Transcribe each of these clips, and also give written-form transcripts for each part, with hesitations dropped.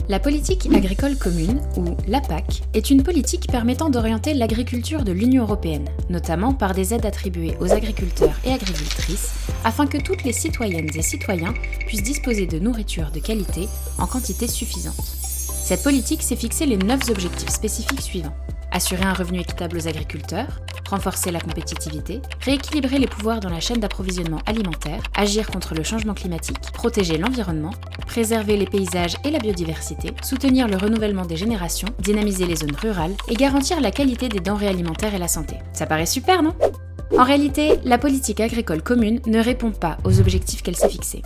La politique agricole commune, ou la PAC, est une politique permettant d'orienter l'agriculture de l'Union européenne, notamment par des aides attribuées aux agriculteurs et agricultrices, afin que toutes les citoyennes et citoyens puissent disposer de nourriture de qualité en quantité suffisante. Cette politique s'est fixé les 9 objectifs spécifiques suivants. Assurer un revenu équitable aux agriculteurs, renforcer la compétitivité, rééquilibrer les pouvoirs dans la chaîne d'approvisionnement alimentaire, agir contre le changement climatique, protéger l'environnement, préserver les paysages et la biodiversité, soutenir le renouvellement des générations, dynamiser les zones rurales et garantir la qualité des denrées alimentaires et la santé. Ça paraît super, non ? En réalité, la politique agricole commune ne répond pas aux objectifs qu'elle s'est fixés.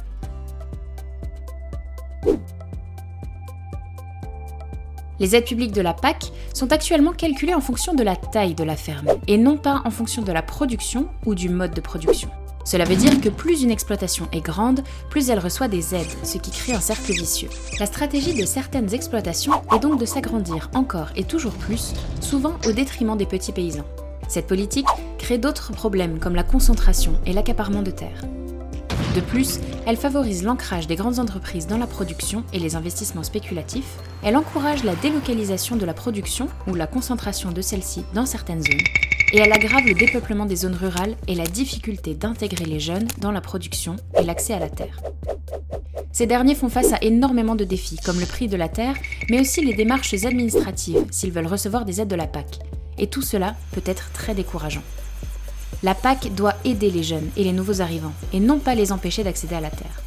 Les aides publiques de la PAC sont actuellement calculées en fonction de la taille de la ferme, et non pas en fonction de la production ou du mode de production. Cela veut dire que plus une exploitation est grande, plus elle reçoit des aides, ce qui crée un cercle vicieux. La stratégie de certaines exploitations est donc de s'agrandir encore et toujours plus, souvent au détriment des petits paysans. Cette politique crée d'autres problèmes comme la concentration et l'accaparement de terres. De plus, elle favorise l'ancrage des grandes entreprises dans la production et les investissements spéculatifs, elle encourage la délocalisation de la production ou la concentration de celle-ci dans certaines zones, et elle aggrave le dépeuplement des zones rurales et la difficulté d'intégrer les jeunes dans la production et l'accès à la terre. Ces derniers font face à énormément de défis, comme le prix de la terre, mais aussi les démarches administratives s'ils veulent recevoir des aides de la PAC, et tout cela peut être très décourageant. La PAC doit aider les jeunes et les nouveaux arrivants, et non pas les empêcher d'accéder à la terre.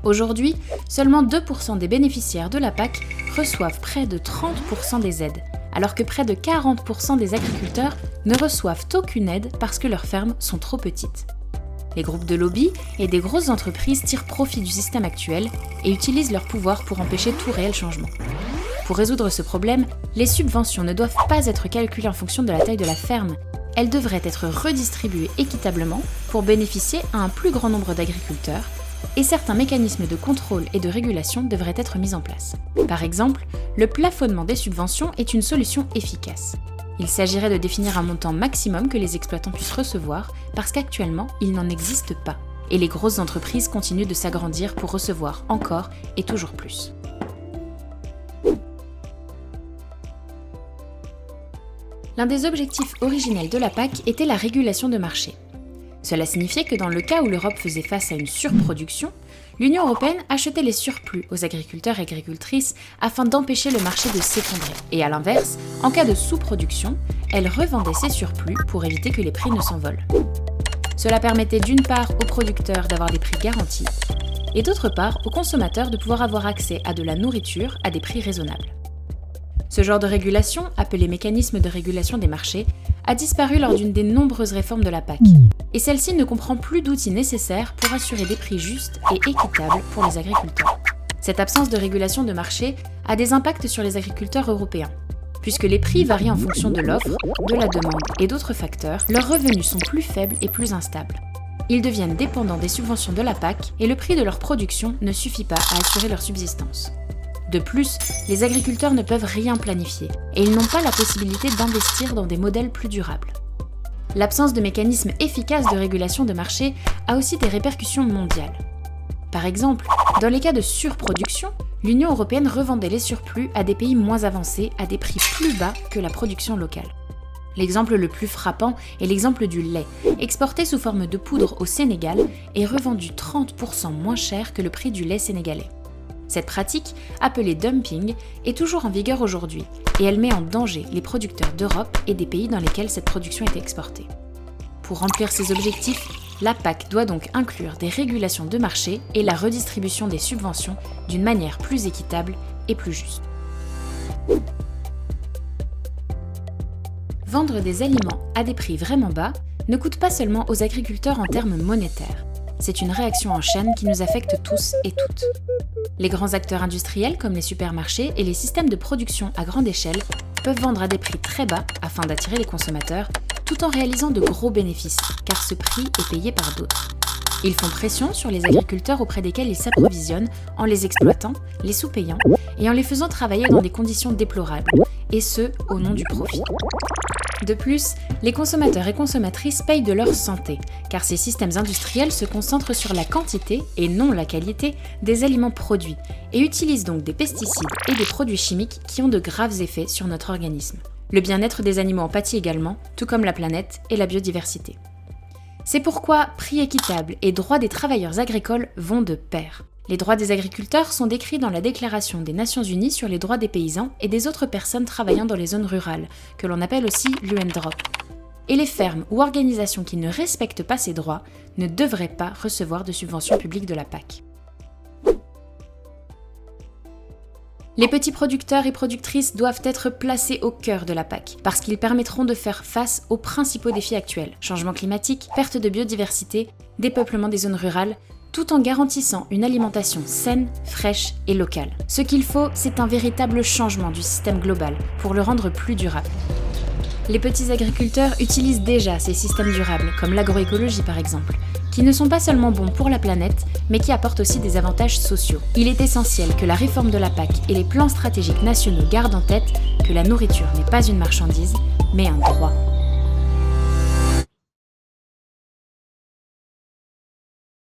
Aujourd'hui, seulement 2% des bénéficiaires de la PAC reçoivent près de 30% des aides, alors que près de 40% des agriculteurs ne reçoivent aucune aide parce que leurs fermes sont trop petites. Les groupes de lobby et des grosses entreprises tirent profit du système actuel et utilisent leur pouvoir pour empêcher tout réel changement. Pour résoudre ce problème, les subventions ne doivent pas être calculées en fonction de la taille de la ferme. Elles devraient être redistribuées équitablement pour bénéficier à un plus grand nombre d'agriculteurs, et certains mécanismes de contrôle et de régulation devraient être mis en place. Par exemple, le plafonnement des subventions est une solution efficace. Il s'agirait de définir un montant maximum que les exploitants puissent recevoir, parce qu'actuellement, il n'en existe pas, et les grosses entreprises continuent de s'agrandir pour recevoir encore et toujours plus. L'un des objectifs originels de la PAC était la régulation de marché. Cela signifiait que dans le cas où l'Europe faisait face à une surproduction, l'Union européenne achetait les surplus aux agriculteurs et agricultrices afin d'empêcher le marché de s'effondrer. Et à l'inverse, en cas de sous-production, elle revendait ces surplus pour éviter que les prix ne s'envolent. Cela permettait d'une part aux producteurs d'avoir des prix garantis, et d'autre part aux consommateurs de pouvoir avoir accès à de la nourriture à des prix raisonnables. Ce genre de régulation, appelé mécanisme de régulation des marchés, a disparu lors d'une des nombreuses réformes de la PAC. Et celle-ci ne comprend plus d'outils nécessaires pour assurer des prix justes et équitables pour les agriculteurs. Cette absence de régulation de marché a des impacts sur les agriculteurs européens. Puisque les prix varient en fonction de l'offre, de la demande et d'autres facteurs, leurs revenus sont plus faibles et plus instables. Ils deviennent dépendants des subventions de la PAC et le prix de leur production ne suffit pas à assurer leur subsistance. De plus, les agriculteurs ne peuvent rien planifier et ils n'ont pas la possibilité d'investir dans des modèles plus durables. L'absence de mécanismes efficaces de régulation de marché a aussi des répercussions mondiales. Par exemple, dans les cas de surproduction, l'Union européenne revendait les surplus à des pays moins avancés à des prix plus bas que la production locale. L'exemple le plus frappant est l'exemple du lait, exporté sous forme de poudre au Sénégal et revendu 30% moins cher que le prix du lait sénégalais. Cette pratique, appelée dumping, est toujours en vigueur aujourd'hui et elle met en danger les producteurs d'Europe et des pays dans lesquels cette production est exportée. Pour remplir ces objectifs, la PAC doit donc inclure des régulations de marché et la redistribution des subventions d'une manière plus équitable et plus juste. Vendre des aliments à des prix vraiment bas ne coûte pas seulement aux agriculteurs en termes monétaires. C'est une réaction en chaîne qui nous affecte tous et toutes. Les grands acteurs industriels comme les supermarchés et les systèmes de production à grande échelle peuvent vendre à des prix très bas afin d'attirer les consommateurs, tout en réalisant de gros bénéfices, car ce prix est payé par d'autres. Ils font pression sur les agriculteurs auprès desquels ils s'approvisionnent en les exploitant, les sous-payant et en les faisant travailler dans des conditions déplorables, et ce, au nom du profit. De plus, les consommateurs et consommatrices payent de leur santé, car ces systèmes industriels se concentrent sur la quantité, et non la qualité, des aliments produits, et utilisent donc des pesticides et des produits chimiques qui ont de graves effets sur notre organisme. Le bien-être des animaux en pâtit également, tout comme la planète et la biodiversité. C'est pourquoi prix équitable et droits des travailleurs agricoles vont de pair. Les droits des agriculteurs sont décrits dans la Déclaration des Nations Unies sur les droits des paysans et des autres personnes travaillant dans les zones rurales, que l'on appelle aussi l'UNDROP. Et les fermes ou organisations qui ne respectent pas ces droits ne devraient pas recevoir de subventions publiques de la PAC. Les petits producteurs et productrices doivent être placés au cœur de la PAC, parce qu'ils permettront de faire face aux principaux défis actuels, changement climatique, perte de biodiversité, dépeuplement des zones rurales, tout en garantissant une alimentation saine, fraîche et locale. Ce qu'il faut, c'est un véritable changement du système global pour le rendre plus durable. Les petits agriculteurs utilisent déjà ces systèmes durables, comme l'agroécologie par exemple, qui ne sont pas seulement bons pour la planète, mais qui apportent aussi des avantages sociaux. Il est essentiel que la réforme de la PAC et les plans stratégiques nationaux gardent en tête que la nourriture n'est pas une marchandise, mais un droit.